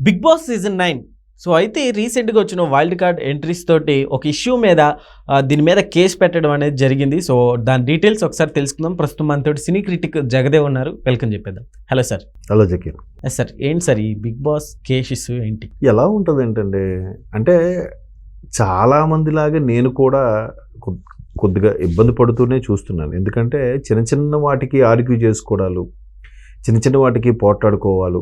Big boss season 9 so అయితే రీసెంట్గా వచ్చిన వైల్డ్ కార్డ్ ఎంట్రీస్ తోటి ఒక ఇష్యూ మీద దీని మీద కేసు పెట్టడం అనేది జరిగింది. సో దాని డీటెయిల్స్ ఒకసారి తెలుసుకుందాం. ప్రస్తుతం మనతో సినీ క్రిటిక్ జగదేవ్ ఉన్నారు, వెల్కమ్ చెప్పేద్దాం. Hello sir. Hello Zakir. Sir ఏంటి సార్ ఈ బిగ్ బాస్ కేసు ఇష్యూ ఏంటి? ఎలా ఉంటుంది ఏంటంటే, అంటే చాలామందిలాగా నేను కూడా కొద్దిగా ఇబ్బంది పడుతూనే చూస్తున్నాను. ఎందుకంటే చిన్న చిన్న వాటికి ఆర్గ్యూ చేసుకోవడాలు, చిన్న చిన్న వాటికి పోట్లాడుకోవాలి.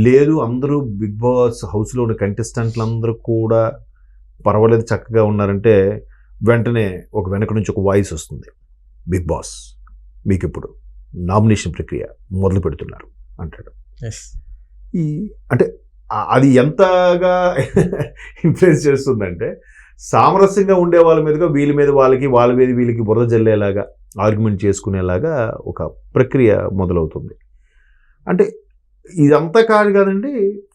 లేదు అందరూ బిగ్ బాస్ హౌస్లో ఉన్న కంటెస్టెంట్లు అందరూ కూడా పర్వాలేదు చక్కగా ఉన్నారంటే వెంటనే ఒక వెనక నుంచి ఒక వాయిస్ వస్తుంది, బిగ్ బాస్ మీకు ఇప్పుడు నామినేషన్ ప్రక్రియ మొదలు పెడుతున్నారు అంటాడు. అంటే అది ఎంతగా ఇన్ఫ్లుయెన్స్ చేస్తుందంటే, సామరస్యంగా ఉండే వాళ్ళ మీదుగా వీళ్ళ మీద వాళ్ళకి, వాళ్ళ మీద వీళ్ళకి బురద జల్లేలాగా, ఆర్గ్యుమెంట్ చేసుకునేలాగా ఒక ప్రక్రియ మొదలవుతుంది. అంటే ఇదంతా కాదు కదండి.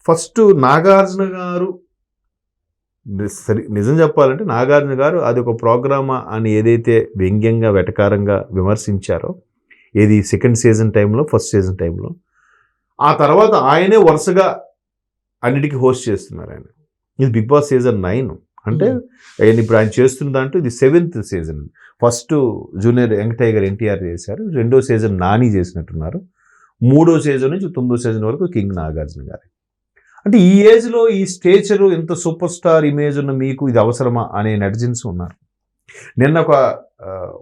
ఫస్ట్ నాగార్జున గారు, నిజం చెప్పాలంటే నాగార్జున గారు అది ఒక ప్రోగ్రామా అని ఏదైతే వ్యంగ్యంగా వెటకారంగా విమర్శించారో, ఏది సెకండ్ సీజన్ టైంలో, ఫస్ట్ సీజన్ టైంలో, ఆ తర్వాత ఆయనే వరుసగా అన్నిటికీ హోస్ట్ చేస్తున్నారు ఆయన. ఇది బిగ్ బాస్ సీజన్ 9 అంటే ఇప్పుడు ఆయన చేస్తున్న దాంట్లో ఇది 7th season. First junior young tiger NTR చేశారు, రెండో సీజన్ నాని చేసినట్టున్నారు, మూడో సీజన్ నుంచి 9వ సీజన్ వరకు కింగ్ నాగార్జున గారు. అంటే ఈ ఏజ్లో ఈ స్టేచరు, ఇంత సూపర్ స్టార్ ఇమేజ్ ఉన్న మీకు ఇది అవసరమా అనే నెటిజన్స్ ఉన్నారు. నిన్న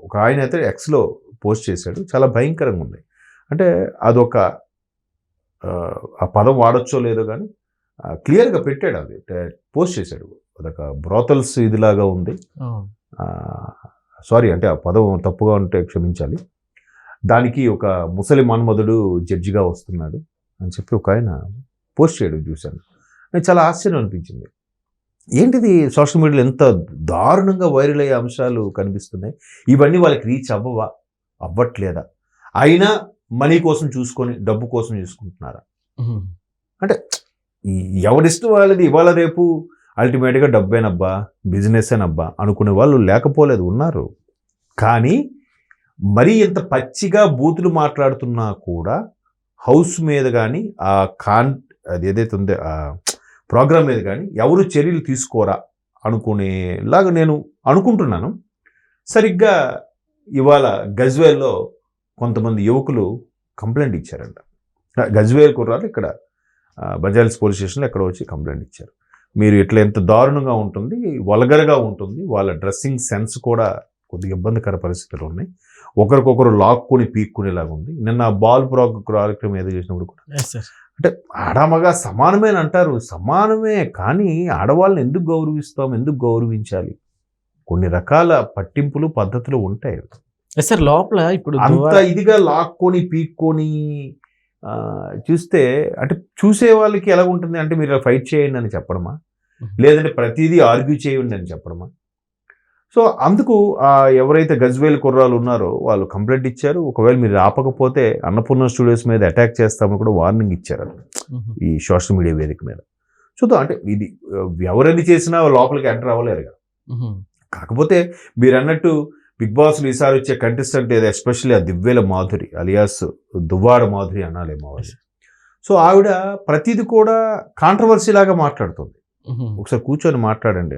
ఒక ఆయన అయితే ఎక్స్లో పోస్ట్ చేశాడు, చాలా భయంకరంగా ఉంది. అంటే అదొక ఆ పదం వాడచ్చో లేదో కానీ క్లియర్గా పెట్టాడు, అది పోస్ట్ చేశాడు. అదొక బ్రోతల్స్ ఇదిలాగా ఉంది. సారీ, అంటే ఆ పదం తప్పుగా ఉంటే క్షమించాలి. దానికి ఒక ముసలి మన్మధుడు జడ్జిగా వస్తున్నాడు అని చెప్పి ఒక ఆయన పోస్ట్ చేయడం చూశాను. నాకు చాలా ఆశ్చర్యం అనిపించింది. ఏంటిది, సోషల్ మీడియాలో ఎంత దారుణంగా వైరల్ అయ్యే అంశాలు కనిపిస్తున్నాయి. ఇవన్నీ వాళ్ళకి రీచ్ అవ్వట్లేదా? అయినా మనీ కోసం చూసుకొని, డబ్బు కోసం చూసుకుంటున్నారా? అంటే ఎవరిష్టం వాళ్ళది. ఇవాళ రేపు అల్టిమేట్గా డబ్బేనబ్బా, బిజినెస్ అనబ్బా అనుకునే వాళ్ళు లేకపోలేదు, ఉన్నారు. కానీ మరీ ఇంత పచ్చిగా బూతులు మాట్లాడుతున్నా కూడా హౌస్ మీద కానీ, అది ఏదైతే ఉందో ఆ ప్రోగ్రామ్ మీద కానీ ఎవరు చర్యలు తీసుకోరా అనుకునేలాగా నేను అనుకుంటున్నాను. సరిగ్గా ఇవాళ గజ్వేల్లో కొంతమంది యువకులు కంప్లైంట్ ఇచ్చారంట. గజ్వేల్ కుర్రాలు ఇక్కడ బజార్స్ పోలీస్ స్టేషన్లో ఎక్కడ వచ్చి కంప్లైంట్ ఇచ్చారు. మీరు ఇట్లా ఎంత దారుణంగా ఉంటుంది, వల్గర్గా ఉంటుంది, వాళ్ళ డ్రెస్సింగ్ సెన్స్ కూడా కొద్దిగా ఇబ్బందికర పరిస్థితులు ఉన్నాయి, ఒకరికొకరు లాక్కుని పీక్కునేలాగా ఉంది. నిన్న బాల్ కార్యక్రమం ఏదో చేసినప్పుడు కూడా అంటే ఆడమగా సమానమే అంటారు, సమానమే. కానీ ఆడవాళ్ళని ఎందుకు గౌరవిస్తాం, ఎందుకు గౌరవించాలి? కొన్ని రకాల పట్టింపులు, పద్ధతులు ఉంటాయి సార్. లోపల ఇప్పుడు అంత ఇదిగా లాక్కొని పీక్కొని చూస్తే, అంటే చూసే వాళ్ళకి ఎలా ఉంటుంది అంటే, మీరు ఫైట్ చేయండి అని చెప్పడమా, లేదంటే ప్రతిదీ ఆర్గ్యూ చేయండి అని చెప్పడమా? సో అందుకు ఎవరైతే గజ్వేల్ కుర్రాలు ఉన్నారో వాళ్ళు కంప్లైంట్ ఇచ్చారు. ఒకవేళ మీరు ఆపకపోతే అన్నపూర్ణ స్టూడియోస్ మీద అటాక్ చేస్తామని కూడా వార్నింగ్ ఇచ్చారు ఈ సోషల్ మీడియా వేదిక మీద. చూద్దాం, అంటే ఇది ఎవరని చేసినా లోపలికి ఎంటర్ అవ్వలేరు కదా. కాకపోతే మీరు అన్నట్టు బిగ్ బాస్లో ఈసారి వచ్చే కంటెస్టెంట్ ఏదో ఎస్పెషల్లీ ఆ దివ్వేల మాధురి అలియాస్ దువ్వాడ మాధురి అనాలేమో వాళ్ళు. సో ఆవిడ ప్రతిది కూడా కాంట్రవర్సీ లాగా మాట్లాడుతుంది. ఒకసారి కూర్చొని మాట్లాడండి,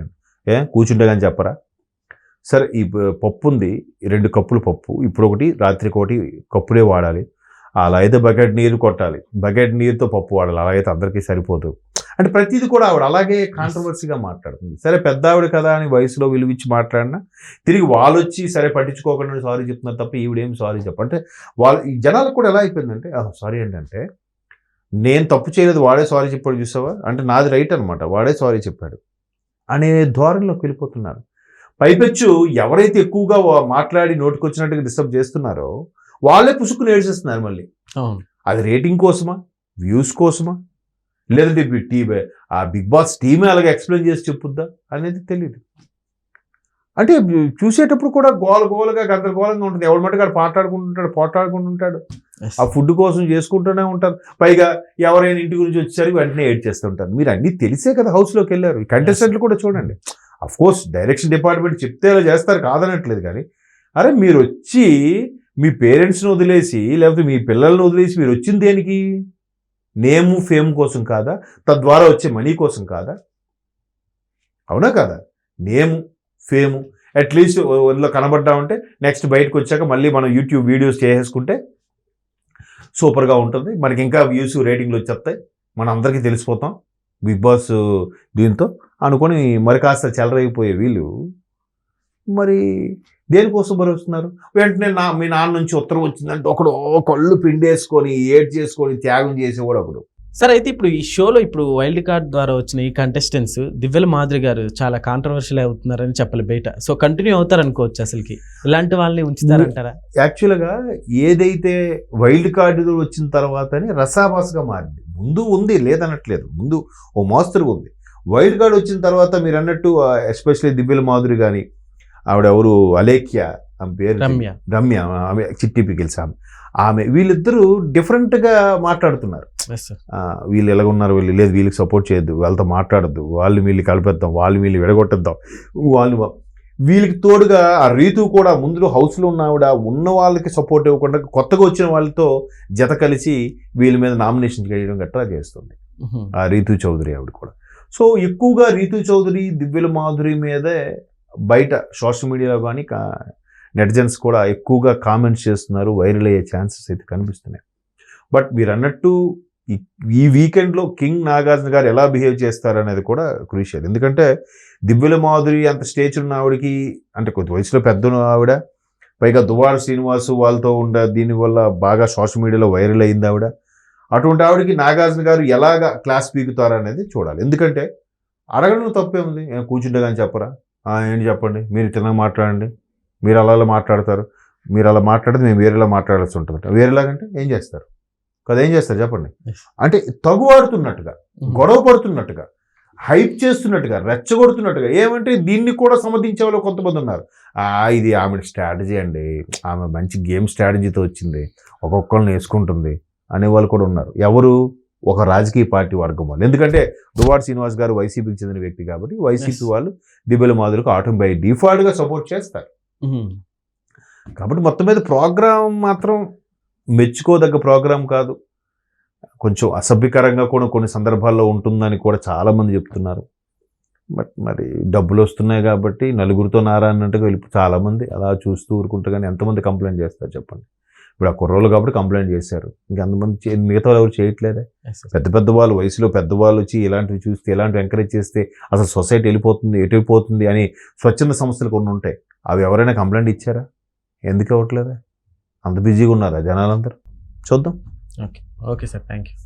కూర్చుంటే కానీ చెప్పరా? సరే, ఈ పప్పు ఉంది, 2 కప్పులు పప్పు, ఇప్పుడు ఒకటి రాత్రికి ఒకటి కప్పులే వాడాలి, అలా అయితే బకెట్ నీరు కొట్టాలి, బకెట్ నీరుతో పప్పు వాడాలి, అలా అయితే అందరికీ సరిపోదు. అంటే ప్రతిదీ కూడా ఆవిడ అలాగే కాంట్రవర్సీగా మాట్లాడుతుంది. సరే, పెద్ద ఆవిడ కదా అని వయసులో విలువిచ్చి మాట్లాడినా తిరిగి వాళ్ళు వచ్చి సరే పట్టించుకోకుండా సారీ చెప్తున్నారు తప్ప ఈవిడేం సారీ చెప్పంటే, ఈ జనాలకు కూడా ఎలా అయిపోయిందంటే, సారీ ఏంటంటే నేను తప్పు చేయలేదు, వాడే సారీ చెప్పాడు చూసావా, అంటే నాది రైట్ అనమాట, వాడే సారీ చెప్పాడు అనే ధోరణిలోకి వెళ్ళిపోతున్నారు. పైపెచ్చు ఎవరైతే ఎక్కువగా మాట్లాడి నోటికొచ్చినట్టుగా డిస్టర్బ్ చేస్తున్నారో వాళ్ళే పుసుక్కుని ఏడ్చేస్తున్నారు మళ్ళీ. అది రేటింగ్ కోసమా, వ్యూస్ కోసమా, లేదంటే ఆ బిగ్ బాస్ టీమే అలాగే ఎక్స్ప్లెయిన్ చేసి చెప్పుద్దా అనేది తెలియదు. అంటే చూసేటప్పుడు కూడా గోలగా గందరగోళంగా ఉంటుంది. ఎవరి మటుకు పోట్లాడుకుంటుంటాడు, ఆ ఫుడ్ కోసం చేసుకుంటూనే ఉంటారు. పైగా ఎవరైనా ఇంటి గురించి వచ్చేసరికి వెంటనే ఏడ్ చేస్తుంటారు. మీరు అన్నీ తెలిసే కదా హౌస్లోకి వెళ్ళారు. ఈ కంటెస్టెంట్లు కూడా చూడండి, అఫ్కోర్స్ డైరెక్షన్ డిపార్ట్మెంట్ చెప్తే అలా చేస్తారు, కాదనట్లేదు. కానీ అరే మీరు వచ్చి మీ పేరెంట్స్ని వదిలేసి, లేకపోతే మీ పిల్లల్ని వదిలేసి మీరు వచ్చింది దేనికి? నేము ఫేమ్ కోసం కాదా? తద్వారా వచ్చే మనీ కోసం కాదా? అవునా కదా? నేము ఫేము అట్లీస్ట్ అందులో కనబడ్డామంటే నెక్స్ట్ బయటకు వచ్చాక మళ్ళీ మనం యూట్యూబ్ వీడియోస్ చేసేసుకుంటే సూపర్గా ఉంటుంది, మనకి ఇంకా వ్యూస్ రేటింగ్లు వచ్చేస్తాయి, మన అందరికీ తెలిసిపోతాం బిగ్ బాస్ దీంతో అనుకొని మరి కాస్త చెలరైపోయే వీళ్ళు మరి దేనికోసం భరుస్తున్నారు? వెంటనే మీ నాన్న నుంచి ఉత్తరం వచ్చిందంటే ఒకడు కళ్ళు పిండేసుకొని ఏడ్ చేసుకొని త్యాగం చేసేవాడు ఒకడు. సార్ అయితే ఇప్పుడు ఈ షోలో ఇప్పుడు వైల్డ్ కార్డ్ ద్వారా వచ్చిన ఈ కంటెస్టెంట్స్ దివ్యల మాధురి గారు చాలా కాంట్రవర్షియల్ అవుతున్నారని చెప్పాలి బయట. సో కంటిన్యూ అవుతారు అనుకోవచ్చు, అసలుకి ఇలాంటి వాళ్ళని ఉంచుతారంటారా? యాక్చువల్గా ఏదైతే వైల్డ్ కార్డు వచ్చిన తర్వాతనే రసాభాసగా మారింది. ముందు ఉంది లేదనట్లేదు, ముందు ఓ మోస్తరుగా ఉంది. వైల్డ్ కార్డ్ వచ్చిన తర్వాత మీరు అన్నట్టు ఎస్పెషల్లీ దివ్యల మాధురి కానీ ఆవిడ ఎవరు అలేఖ్య ఆమె పేరు రమ్య ఆమె చిట్టి పికిల్స్ ఆమె వీళ్ళిద్దరూ డిఫరెంట్గా మాట్లాడుతున్నారు. వీళ్ళు ఎలాగున్నారు, వీళ్ళు లేదు, వీళ్ళకి సపోర్ట్ చేయొద్దు, వాళ్ళతో మాట్లాడద్దు, వాళ్ళు వీళ్ళు కలిపేద్దాం, వాళ్ళు వీళ్ళు విడగొట్టేద్దాం, వీళ్ళకి తోడుగా ఆ రీతు కూడా ముందు హౌస్లో ఉన్న ఆవిడ ఉన్న వాళ్ళకి సపోర్ట్ ఇవ్వకుండా కొత్తగా వచ్చిన వాళ్ళతో జత కలిసి వీళ్ళ మీద నామినేషన్ చేయడం గట్రా చేస్తుంది ఆ రీతు చౌదరి ఆవిడ కూడా. సో ఎక్కువగా రీతు చౌదరి దివ్యల మాధురి మీదే బయట సోషల్ మీడియాలో కానీ నెటిజన్స్ కూడా ఎక్కువగా కామెంట్స్ చేస్తున్నారు, వైరల్ అయ్యే ఛాన్సెస్ అయితే కనిపిస్తున్నాయి. బట్ మీరు అన్నట్టు ఈ వీకెండ్లో కింగ్ నాగార్జున గారు ఎలా బిహేవ్ చేస్తారనేది కూడా క్రూషియల్. ఎందుకంటే దివ్యల మాధురి అంత స్టేజ్ ఉన్న ఆవిడకి, అంటే కొద్ది వయసులో పెద్ద ఆవిడ, పైగా దువ్వాడ శ్రీనివాసు వాళ్ళతో దీనివల్ల బాగా సోషల్ మీడియాలో వైరల్ అయింది ఆవిడ. అటువంటి ఆవిడకి నాగార్జున గారు ఎలాగా క్లాస్ పీకుతారనేది చూడాలి. ఎందుకంటే అడగడంలో తప్పే ఉంది, కూర్చుంటే కానీ చెప్పరా, ఏంటి చెప్పండి, మీరు తిన్నగా మాట్లాడండి, మీరు అలా మాట్లాడతారు, మీరు అలా మాట్లాడితే మేము వేరేలా మాట్లాడాల్సి ఉంటుంది. వేరేలాగంటే ఏం చేస్తారు కదా, ఏం చేస్తారు చెప్పండి? అంటే తగువాడుతున్నట్టుగా, గొడవ పడుతున్నట్టుగా, హైప్ చేస్తున్నట్టుగా, రెచ్చగొడుతున్నట్టుగా. ఏమంటే దీన్ని కూడా సమర్థించే వాళ్ళు కొంతమంది ఉన్నారు. ఇది ఆమె స్ట్రాటజీ అండి, ఆమె మంచి గేమ్ స్ట్రాటజీతో వచ్చింది, ఒక్కొక్కరిని వేసుకుంటుంది అనేవాళ్ళు కూడా ఉన్నారు. ఎవరు? ఒక రాజకీయ పార్టీ వర్గం వాళ్ళు. ఎందుకంటే దువ్వాడ శ్రీనివాస్ గారు వైసీపీకి చెందిన వ్యక్తి కాబట్టి వైసీపీ వాళ్ళు దివ్యల మాధురికి ఆటోమేటిక్ బై డిఫాల్ట్గా సపోర్ట్ చేస్తారు. కాబట్టి మొత్తం మీద ప్రోగ్రాం మాత్రం మెచ్చుకోదగ్గ ప్రోగ్రాం కాదు, కొంచెం అసభ్యకరంగా కూడా కొన్ని సందర్భాల్లో ఉంటుందని కూడా చాలామంది చెప్తున్నారు. బట్ మరి డబ్బులు వస్తున్నాయి కాబట్టి నలుగురితో నారా అన్నట్టుగా వెళ్ళి చాలామంది అలా చూస్తూ ఊరుకుంటూ, కానీ ఎంతమంది కంప్లైంట్ చేస్తారు చెప్పండి? ఇప్పుడు ఆ కుర్రోళ్ళు కాబట్టి కంప్లైంట్ చేశారు, ఇంకెంతమంది మిగతా ఎవరు చేయట్లేదే? పెద్ద పెద్ద వాళ్ళు, వయసులో పెద్దవాళ్ళు వచ్చి ఇలాంటివి చూస్తే, ఇలాంటివి ఎంకరేజ్ చేస్తే అసలు సొసైటీ వెళ్ళిపోతుంది, ఎటుపోతుంది అని స్వచ్ఛంద సంస్థలు కొన్ని ఉంటాయి, అవి ఎవరైనా కంప్లైంట్ ఇచ్చారా? ఎందుకు అవ్వట్లేదా? అంత బిజీగా ఉన్నారా జనాలందరూ? చూద్దాం. Okay sir, thank you.